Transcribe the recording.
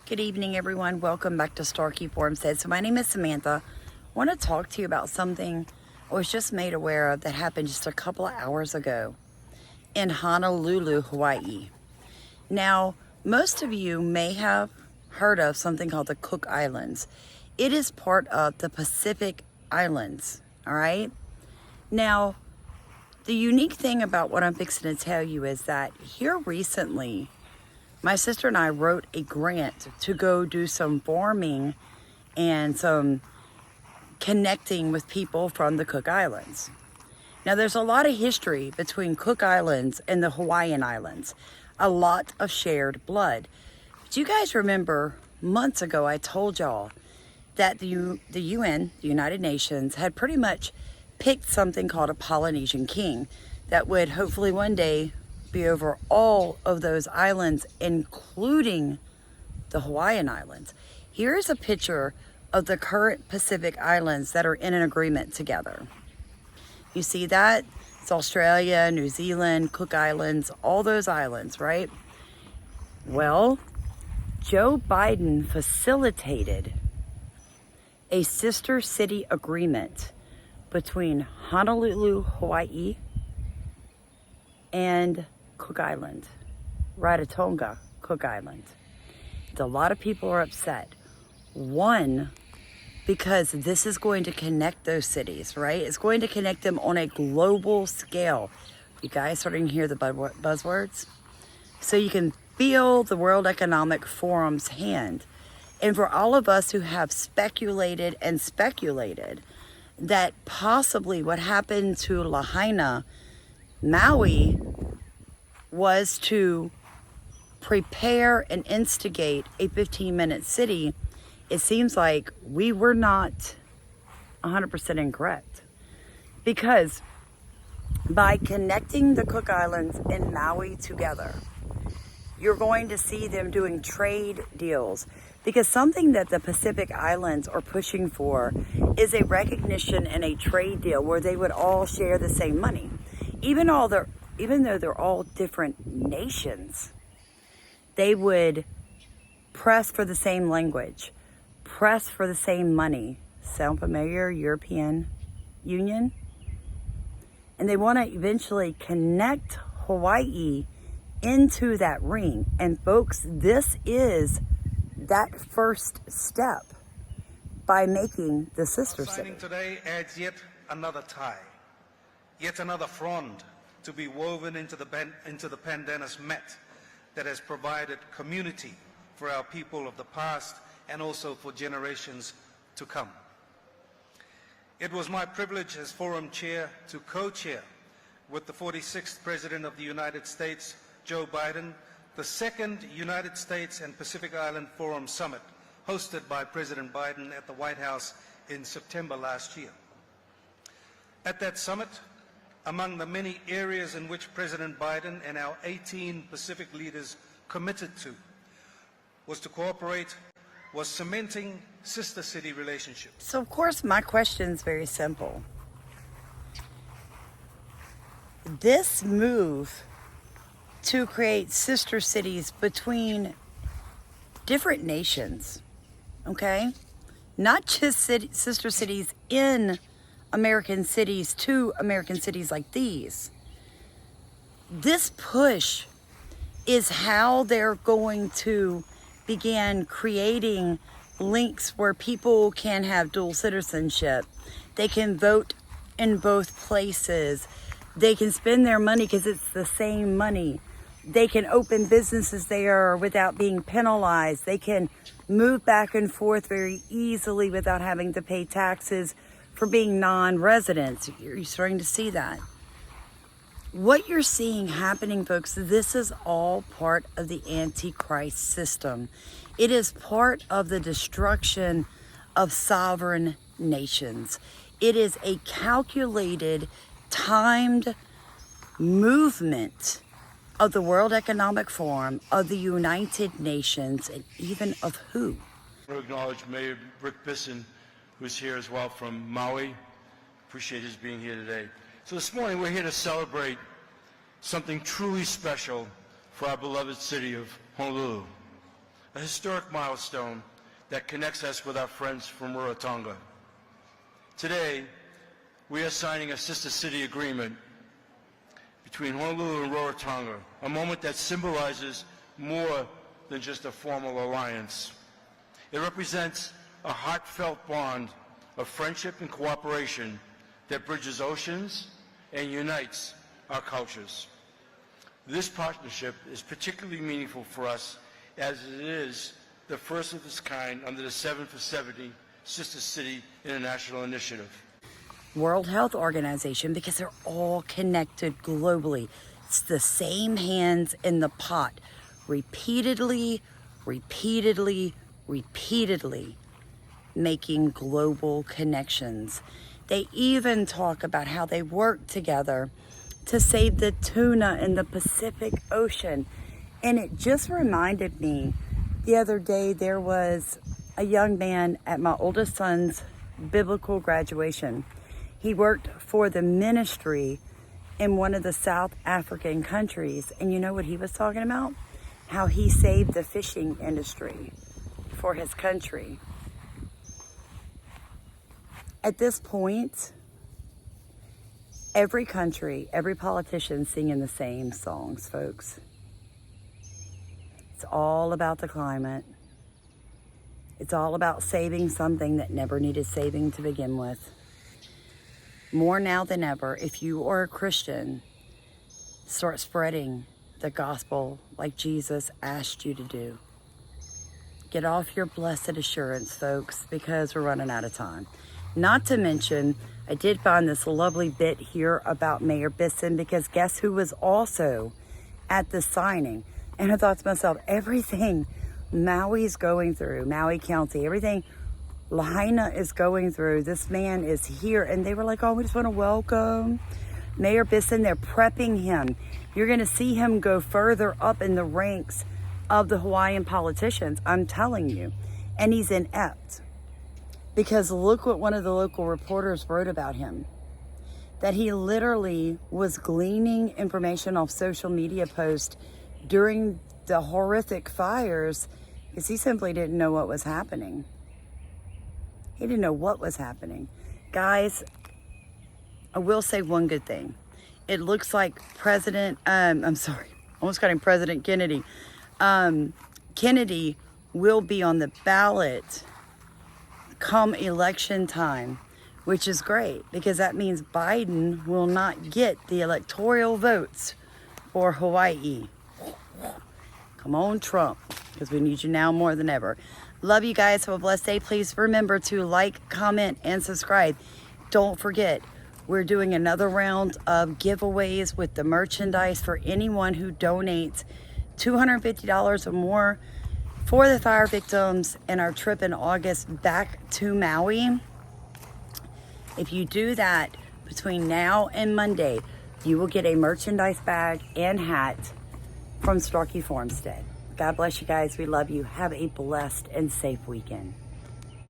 Good evening, everyone. Welcome back to Starkey Formstead. So my name is Samantha. I want to talk to you about something I was just made aware of that happened just a couple of hours ago in Honolulu, Hawaii. Now, most of you may have heard of something called the Cook Islands. It is part of the Pacific Islands, all right? Now, the unique thing about what I'm fixing to tell you is that here recently, my sister and I wrote a grant to go do some farming and some connecting with people from the Cook Islands. Now, there's a lot of history between Cook Islands and the Hawaiian Islands, a lot of shared blood. Do you guys remember months ago I told y'all that the UN, the United Nations, had pretty much picked something called a Polynesian king that would hopefully one day be over all of those islands, including the Hawaiian Islands. Here's a picture of the current Pacific Islands that are in an agreement together. You see that? It's Australia, New Zealand, Cook Islands, all those islands, right? Well, Joe Biden facilitated a sister city agreement between Honolulu, Hawaii, and Cook Island, Rarotonga, Cook Island. A lot of people are upset. One, because this is going to connect those cities, right? It's going to connect them on a global scale. You guys starting to hear the buzzwords? So you can feel the World Economic Forum's hand. And for all of us who have speculated that possibly what happened to Lahaina, Maui, was to prepare and instigate a 15-minute city, it seems like we were not 100% incorrect. Because by connecting the Cook Islands and Maui together, you're going to see them doing trade deals. Because something that the Pacific Islands are pushing for is a recognition and a trade deal where they would all share the same money. Even though they're all different nations, they would press for the same language, press for the same money. Sound familiar? European Union? And they want to eventually connect Hawaii into that ring. And folks, this is that first step by making the sister city. Signing today adds yet another tie, yet another frond to be woven into the pandanus mat that has provided community for our people of the past and also for generations to come. It was my privilege as Forum Chair to co-chair with the 46th President of the United States, Joe Biden, the second United States and Pacific Island Forum Summit hosted by President Biden at the White House in September last year. At that summit, among the many areas in which President Biden and our 18 Pacific leaders committed to was to cooperate, was cementing sister city relationships. So of course my question is very simple. This move to create sister cities between different nations, okay? Not just sister cities in American cities to American cities like these. This push is how they're going to begin creating links where people can have dual citizenship. They can vote in both places. They can spend their money because it's the same money. They can open businesses there without being penalized. They can move back and forth very easily without having to pay taxes for being non-residents. You're starting to see that. What you're seeing happening, folks, this is all part of the Antichrist system. It is part of the destruction of sovereign nations. It is a calculated, timed movement of the World Economic Forum, of the United Nations, and even of who? I want to acknowledge Mayor Rick Bisson, who's here as well from Maui. Appreciate his being here today. So this morning we're here to celebrate something truly special for our beloved city of Honolulu. a historic milestone that connects us with our friends from Rarotonga. Today, we are signing a sister city agreement between Honolulu and Rarotonga, a moment that symbolizes more than just a formal alliance. It represents a heartfelt bond of friendship and cooperation that bridges oceans and unites our cultures. This partnership is particularly meaningful for us as it is the first of its kind under the 7 for 70 Sister City International Initiative. World Health Organization, because they're all connected globally. It's the same hands in the pot, repeatedly making global connections. They even talk about how they work together to save the tuna in the Pacific Ocean. And it just reminded me, the other day there was a young man at my oldest son's biblical graduation. He worked for the ministry in one of the South African countries. And you know what he was talking about? How he saved the fishing industry for his country. At this point, every country, every politician singing the same songs, folks. It's all about the climate. It's all about saving something that never needed saving to begin with. More now than ever, if you are a Christian, start spreading the gospel like Jesus asked you to do. Get off your blessed assurance, folks, because we're running out of time. Not to mention, I did find this lovely bit here about Mayor Bisson, because guess who was also at the signing? And I thought to myself, everything Maui's going through, Maui County, everything Lahaina is going through, this man is here. And they were like, oh, we just want to welcome Mayor Bisson. They're prepping him. You're going to see him go further up in the ranks of the Hawaiian politicians, I'm telling you. And he's inept. Because look what one of the local reporters wrote about him. That he literally was gleaning information off social media posts during the horrific fires because he simply didn't know what was happening. He didn't know what was happening. Guys, I will say one good thing. It looks like almost got him President Kennedy. Kennedy will be on the ballot come election time, which is great because that means Biden will not get the electoral votes for Hawaii. Come on, Trump, because we need you now more than ever. Love you guys. Have a blessed day. Please remember to like, comment, and subscribe. Don't forget, we're doing another round of giveaways with the merchandise for anyone who donates $250 or more for the fire victims in our trip in August back to Maui. If you do that between now and Monday, you will get a merchandise bag and hat from Starkey Farmstead. God bless you guys. We love you. Have a blessed and safe weekend.